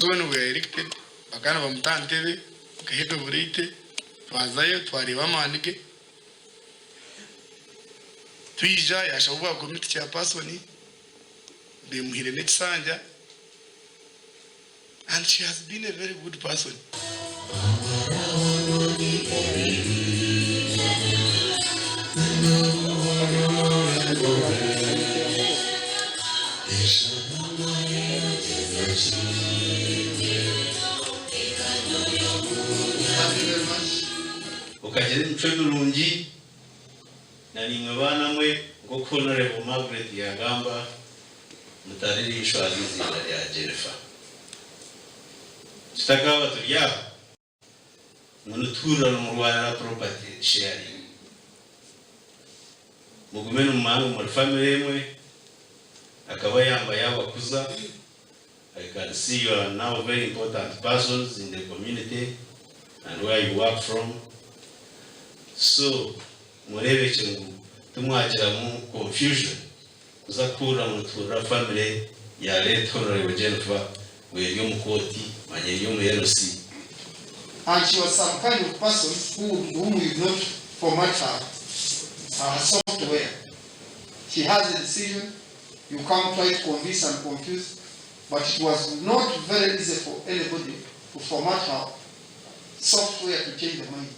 when we were elected bakana bamutantebe kahebe burite twazayo twareba manike twija yashabuwa committee chairperson bemuhire n'Ekisanja, and she has been a very good person. Ukagera mchwelungi na nimwe bana mwe ngo Honorable Margaret Yagamba mutaririshwa izina rya Jennifer kitakawa tuya munutura mu Rwanda property sharing mugumene mu mangu mu family mwe akaba yamba yabakuza. I can see you are now very important persons in the community and where you work from. So murebe chengu tumwagira mu confusion kuzakura mu tura family ya late Honorable Jennifer we yo mukoti manye yo mu LC. And she was some kind of person whom we not format her software. She has a decision, you can't try to convince and confuse, but it was not very easy for anybody to format her software to change the mind.